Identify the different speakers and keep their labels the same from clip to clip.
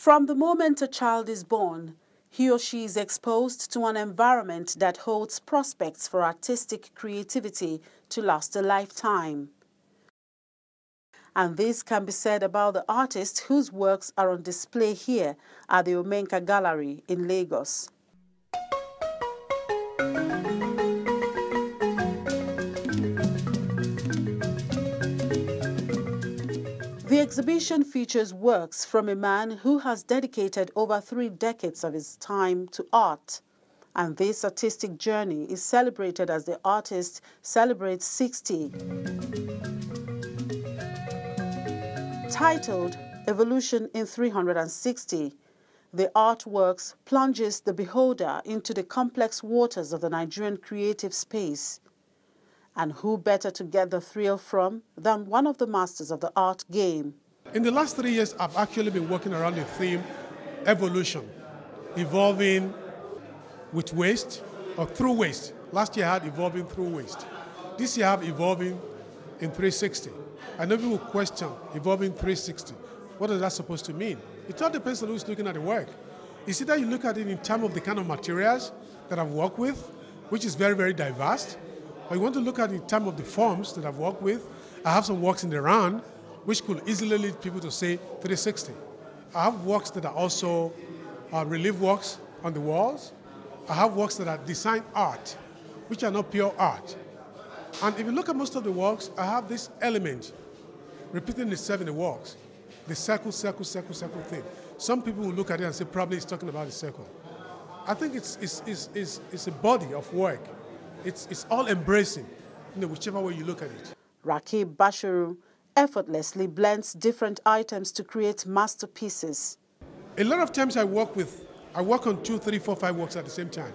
Speaker 1: From the moment a child is born, he or she is exposed to an environment that holds prospects for artistic creativity to last a lifetime. And this can be said about the artists whose works are on display here at the Omenka Gallery in Lagos. The exhibition features works from a man who has dedicated over 3 decades of his time to art. And this artistic journey is celebrated as the artist celebrates 60. Titled Evolution in 360, the artworks plunges the beholder into the complex waters of the Nigerian creative space. And who better to get the thrill from than one of the masters of the art game?
Speaker 2: In the last 3 years, I've actually been working around the theme evolution, evolving with waste or through waste. Last year I had evolving through waste. This year I have evolving in 360. I know people question evolving 360. What is that supposed to mean? It all depends on who's looking at the work. It's either you look at it in terms of the kind of materials that I've worked with, which is very, very diverse, or you want to look at it in terms of the forms that I've worked with. I have some works in the round, which could easily lead people to say 360. I have works that are also relief works on the walls. I have works that are design art, which are not pure art. And if you look at most of the works, I have this element repeating itself in the works, the circle, circle, circle, circle thing. Some people will look at it and say probably it's talking about the circle. I think it's a body of work. It's all embracing, whichever way you look at it.
Speaker 1: Rakib Bashiru effortlessly blends different items to create masterpieces.
Speaker 2: A lot of times I work on 2, 3, 4, 5 works at the same time.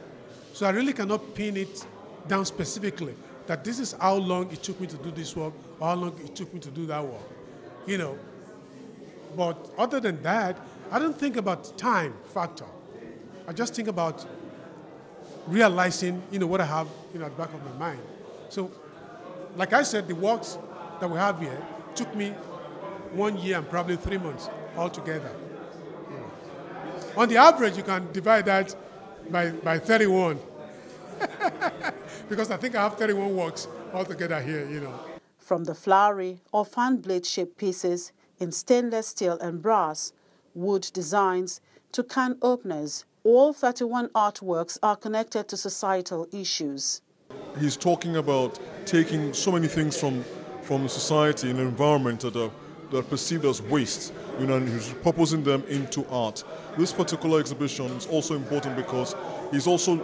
Speaker 2: So I really cannot pin it down specifically that this is how long it took me to do this work or how long it took me to do that work. But other than that, I don't think about time factor. I just think about realizing, what I have, at the back of my mind. So, like I said, the works that we have here took me 1 year and probably 3 months altogether. On the average, you can divide that by 31. Because I think I have 31 works altogether here,
Speaker 1: From the flowery or fan blade-shaped pieces in stainless steel and brass, wood designs, to can openers, all 31 artworks are connected to societal issues.
Speaker 3: He's talking about taking so many things from society and environment that are perceived as waste, and he's proposing them into art. This particular exhibition is also important because it's also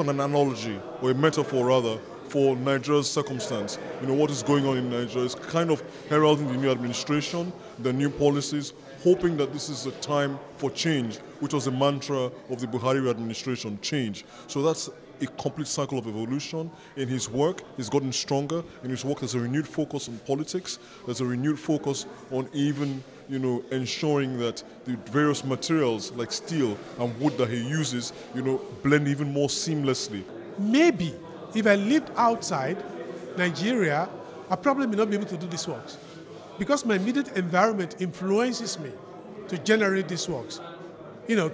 Speaker 3: an analogy, or a metaphor rather, for Nigeria's circumstance. What is going on in Nigeria is kind of heralding the new administration, the new policies, hoping that this is a time for change, which was the mantra of the Buhari administration, change. So that's a complete cycle of evolution. In his work, he's gotten stronger. In his work, there's a renewed focus on politics. There's a renewed focus on even, ensuring that the various materials like steel and wood that he uses, blend even more seamlessly.
Speaker 2: Maybe if I lived outside Nigeria, I probably may not be able to do these works because my immediate environment influences me to generate these works.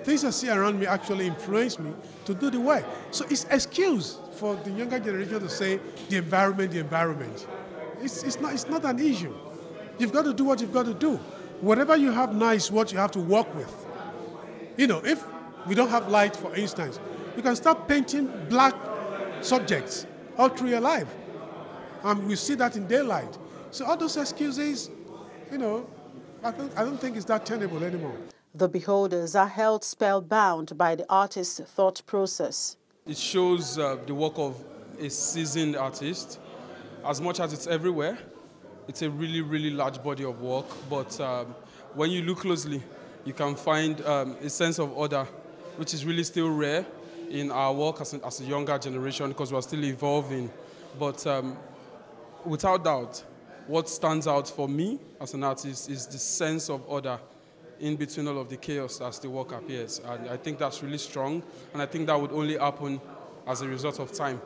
Speaker 2: Things I see around me actually influence me to do the work. So it's excuse for the younger generation to say the environment. It's not an issue. You've got to do what you've got to do. Whatever you have now is what you have to work with. If we don't have light, for instance, you can start painting black subjects all through your life. And we see that in daylight. So all those excuses, I don't think it's that tenable anymore.
Speaker 1: The beholders are held spellbound by the artist's thought process.
Speaker 4: It shows the work of a seasoned artist. As much as it's everywhere, it's a really, really large body of work. But when you look closely, you can find a sense of order, which is really still rare in our work as a younger generation because we're still evolving. But without doubt, what stands out for me as an artist is the sense of order in between all of the chaos as the work appears. And I think that's really strong, and I think that would only happen as a result of time,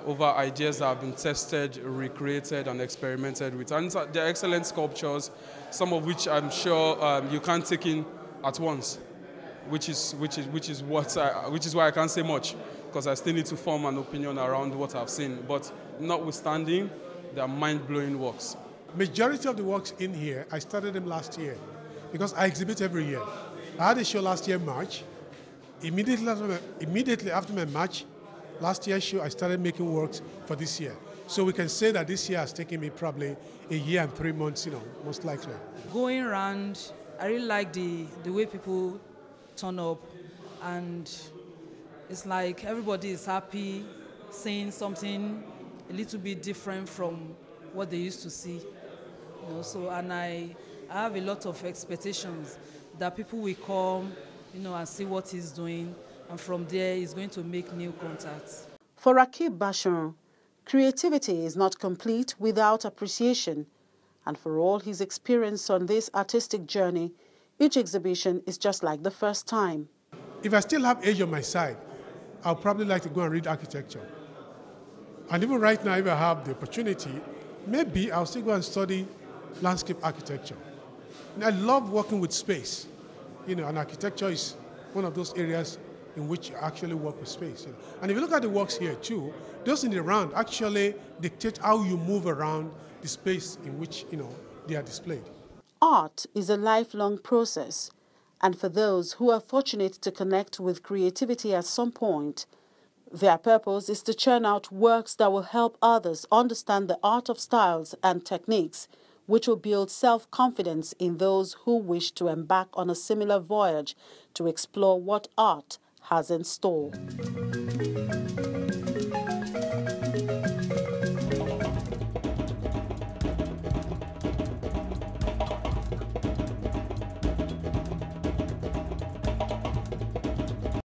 Speaker 4: over ideas that have been tested, recreated, and experimented with. And they're excellent sculptures, some of which I'm sure you can't take in at once, which is why I can't say much, because I still need to form an opinion around what I've seen. But notwithstanding, they are mind-blowing works.
Speaker 2: Majority of the works in here, I started them last year because I exhibit every year. I had a show last year, March. Immediately after my March, last year's show, I started making works for this year. So we can say that this year has taken me probably a year and 3 months, most likely.
Speaker 5: Going around, I really like the way people turn up, and it's like everybody is happy, seeing something a little bit different from what they used to see. So, and I have a lot of expectations that people will come, and see what he's doing, and from there he's going to make new contacts.
Speaker 1: For Rakib Bashir, creativity is not complete without appreciation, and for all his experience on this artistic journey, each exhibition is just like the first time.
Speaker 2: If I still have age on my side, I'll probably like to go and read architecture. And even right now, if I have the opportunity, maybe I'll still go and study landscape architecture. And I love working with space, and architecture is one of those areas in which you actually work with space. And if you look at the works here too, those in the round actually dictate how you move around the space in which they are displayed.
Speaker 1: Art is a lifelong process, and for those who are fortunate to connect with creativity at some point, their purpose is to churn out works that will help others understand the art of styles and techniques, which will build self-confidence in those who wish to embark on a similar voyage to explore what art has in store.